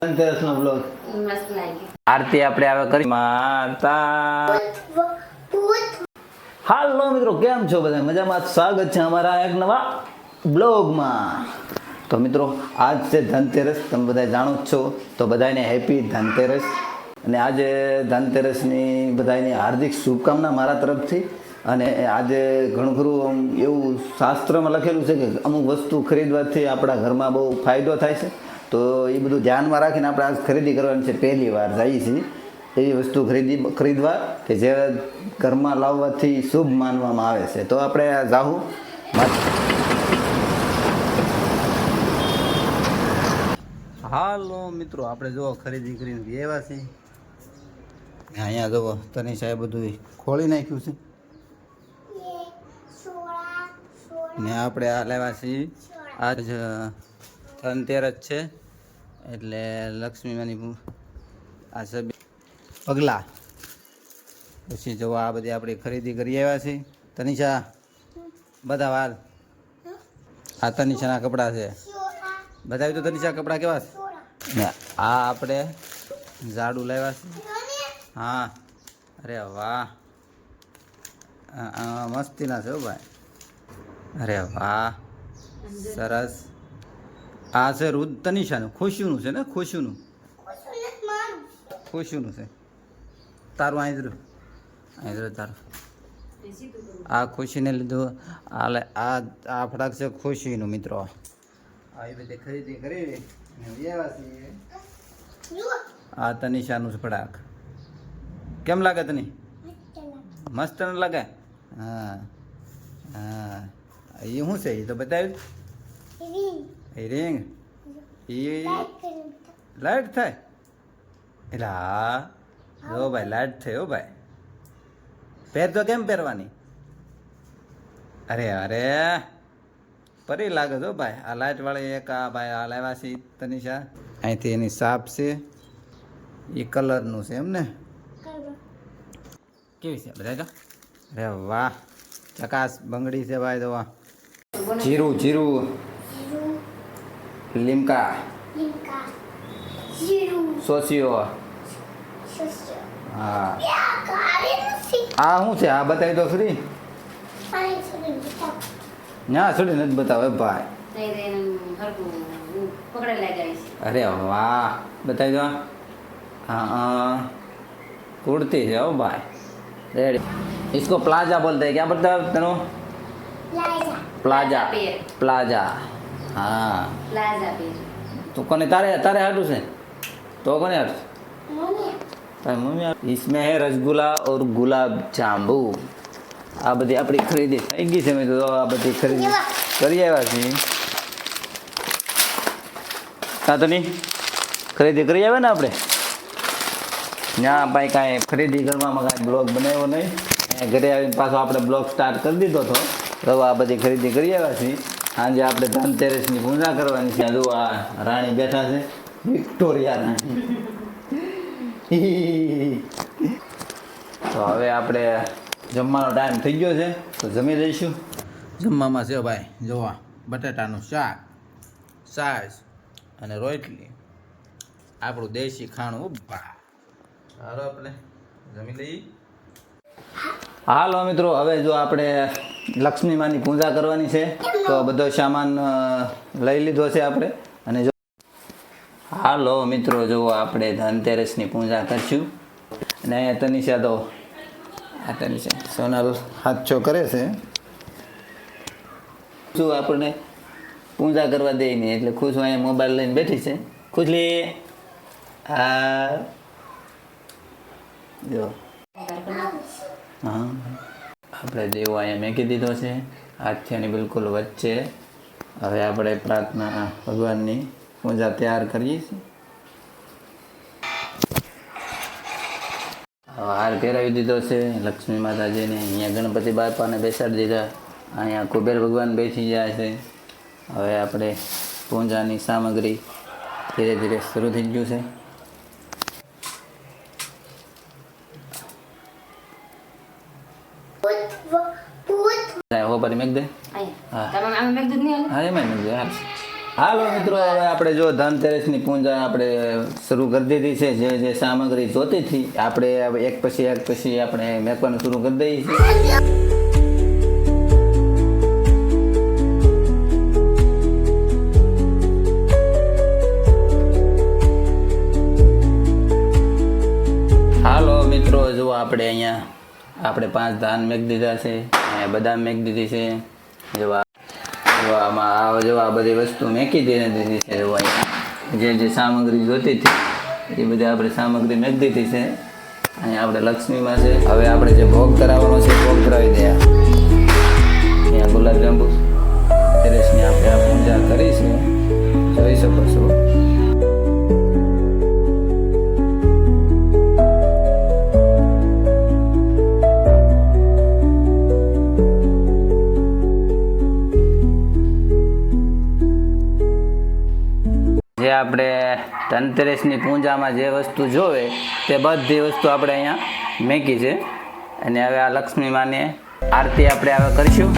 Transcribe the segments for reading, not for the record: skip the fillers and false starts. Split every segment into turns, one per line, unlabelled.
ધનતેરસનો blog
મસ્ત લાગી.
આરતી આપણે આવે કરી માતા. હાલો મિત્રો, કેમ છો બધા? મજામાં? સ્વાગત છે અમારા એક નવા બ્લોગમાં. તો મિત્રો, આજ છે ધનતેરસ. તમે બધા જાણો જ છો, તો બધાને હેપી ધનતેરસ. અને આજે ધનતેરસની બધાને હાર્દિક શુભકામના મારા તરફથી. અને આજે ઘણું ખરું એવું શાસ્ત્રમાં લખેલું છે કે અમુક વસ્તુ ખરીદવાથી આપણા ઘરમાં બહુ ફાયદો થાય છે. તો એ બધું ધ્યાનમાં રાખીને આપણે આજ ખરીદી કરવાની છે. પહેલી વાર જઈએ છીએ એવી વસ્તુ ખરીદવા કે જે ઘરમાં લાવવાથી શુભ માનવામાં આવે છે. તો આપણે જાહું. હાલો મિત્રો, આપણે જો ખરીદી કરીને એવા છીએ. અહીંયા જુઓ, તની સાહેબ બધું ખોલી નાખ્યું છે. ને આપણે આ લેવા છીએ. આજ ધનતેરસ છે એટલે લક્ષ્મીમાની આ સબ પગલા. પછી જો આ બધી આપણે ખરીદી કરી આવ્યા છીએ. તનિષા, બધા વાર આ તનિષાના કપડાં છે. બતાવ્યું તો તનિષા કપડાં કેવા છે? ને આ આપણે ઝાડુ લાવ્યા છે. હા, અરે વાહ, મસ્તીના છે હો ભાઈ. અરે વાહ, સરસ. આ છે રુદ તનિષાનું, ખુશીનું છે ને? ખુશીનું છે. તારું અહીં તારું. આ ખુશીને લીધું. આ ફટાક છે ખુશીનું. મિત્રો, આવી બધી ખરીદી કરી. આ તનિષાનું ફટાક કેમ લાગે તને? મસ્ત ન લાગે? હા હા. એ શું છે? એ તો બતાવ્યું. એ રિંગ એ લાઈટ થાય એટલે હા. જો ભાઈ, લાઈટ થાય હો ભાઈ. પહેર તો કેમ પહેરવાની? અરે અરે, પરી લાગે છો ભાઈ. આ લાઈટ વાળી એક આ ભાઈ આ લાવ્યા છે તનિષા. અહીંથી એની સાપ છે. એ કલરનું છે એમ ને? કેવી છે બધા? અરે વાહ, ચકાસ બંગડી છે ભાઈ. તો જીરું જીરું લીમકા સોસિયો. હા, આ શું છે? આ બતાવી તો ખરી. ના છોડી નથી બતાવે ભાઈ. અરે વાહ, બતાવી દો. हाँ, कुर्ती है ओ भाई, रेडी. इसको प्लाजा बोलते हैं. क्या बोलते हैं तनु? प्लाजा. प्लाजा. हाँ, तो कौन तारे तारे हाटू से? तो कौन हाटू? मम्मी. इसमें है रसगुल्ला और गुलाब जांबू. આ બધી આપણી ખરીદી થઈ ગઈ છે. મેં તો આ બધી ખરીદી કરી આવ્યા છીએ. હા, તો નહીં ખરીદી કરી આવ્યા ને આપણે? ના ભાઈ, કાંઈ ખરીદી કરવામાં કાંઈ બ્લોગ બનાવ્યો નહીં. ઘરે આવીને પાછો આપણે બ્લોગ સ્ટાર્ટ કરી દીધો હતો. તો આ બધી ખરીદી કરી આવ્યા છીએ. આજે આપણે ધનતેરસની પૂજા કરવાની છે. જો આ રાણી બેઠા છે, વિક્ટોરિયા રાણી. તો હવે આપણે જમવાનો ટાઈમ થઈ ગયો છે, તો જમી લઈશું. જમવામાં છે ભાઈ, જોવા બટાટાનું શાક, છાશ અને રોટલી. આપણું દેશી ખાણું. હાલો આપણે જમી લઈએ. હાલો મિત્રો, હવે જો આપણે લક્ષ્મીમાની પૂજા કરવાની છે. તો બધો સામાન લઈ લીધો છે આપણે. અને જો હાલો મિત્રો, જો આપણે ધનતેરસની પૂજા કરશું. અને અહીંયા તનિષા તો આ તનિષા સોનલ હાથો કરે છે. શું આપણને પૂજા કરવા દે નહીં એટલે ખુશ અહીંયા મોબાઈલ લઈને બેઠી છે. ખુશલી હા જો. હા, આપણે દેવો અહીંયા મેકી દીધો છે, હાથિયાની બિલકુલ વચ્ચે. હવે આપણે પ્રાર્થના ભગવાનની પૂજા તૈયાર કરીએ છીએ. હાર પહેરાવી દીધો છે લક્ષ્મી માતાજીને. અહીંયા ગણપતિ બાપાને બેસાડી દીધા. અહીંયા કુબેર ભગવાન બેસી જાય છે. હવે આપણે પૂજાની સામગ્રી ધીરે ધીરે શરૂ થઈ ગયું છે. હો પર મેક દે. હા, એમાં મેક દે. હાલો મિત્રો, હવે આપણે જો ધનતેરસની પૂજા આપણે શરૂ કરી દીધી છે. જે જે સામગ્રી જોતી હતી આપણે હવે એક પછી આપણે મેકવાનું શરૂ કરી દઈએ છીએ. હાલો મિત્રો, જો આપણે અહીંયા આપણે 5 ધાન મેક દીધા છે, બદામ મેક દીધી છે. જેવા આમાં આ બધી વસ્તુ મેકી દીધી છે. જો અહીંયા જે સામગ્રી જોતી હતી એ બધી આપણે સામગ્રી મેક દીધી છે. અહીંયા આપણે લક્ષ્મીમાં છે. હવે આપણે જે ભોગ કરાવવાનો છે ભોગ કરાવી દે. અહીંયા ગુલાબજાંબુ તેરસની આપણે આ પૂજા કરી છે, જોઈ શકો છો. જે આપણે ધનતેરસની પૂજામાં જે વસ્તુ જોવે તે બધી વસ્તુ આપણે અહીંયા મેકી છે. અને હવે આ લક્ષ્મી માને આરતી આપણે હવે કરીશું.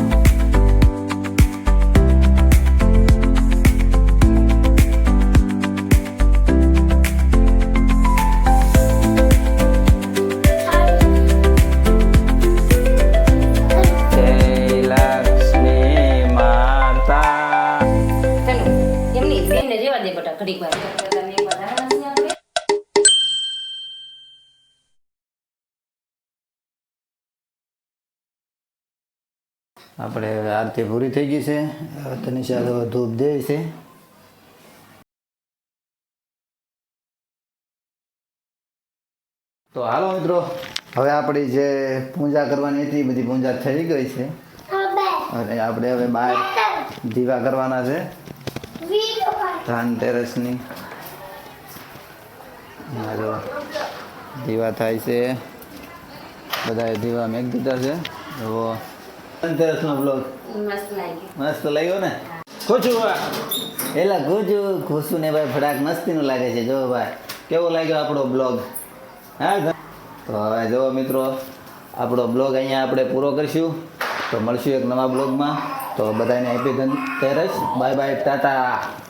આપણે આરતી પૂરી થઈ ગઈ છે. હવે તનિષા ધૂપ દે છે. તો હાલો મિત્રો, હવે આપણી જે પૂજા કરવાની હતી બધી પૂજા થઈ ગઈ છે. અને આપણે હવે બહાર દીવા કરવાના છે ધનતેરસની. દીવા થાય છે, બધાએ દીવા મેક દીધા છે. તો ધનતેરસનો બ્લોગ મસ્ત લાગ્યો ને? ખુશું ને ભાઈ ફટાક મસ્તીનું લાગે છે. જો ભાઈ કેવો લાગ્યો આપણો બ્લોગ? હા, તો હવે જો મિત્રો આપણો બ્લોગ અહીંયા આપણે પૂરો કરીશું. તો મળશું એક નવા બ્લોગમાં. તો બધાને happy Dhanteras. Bye bye, Tata.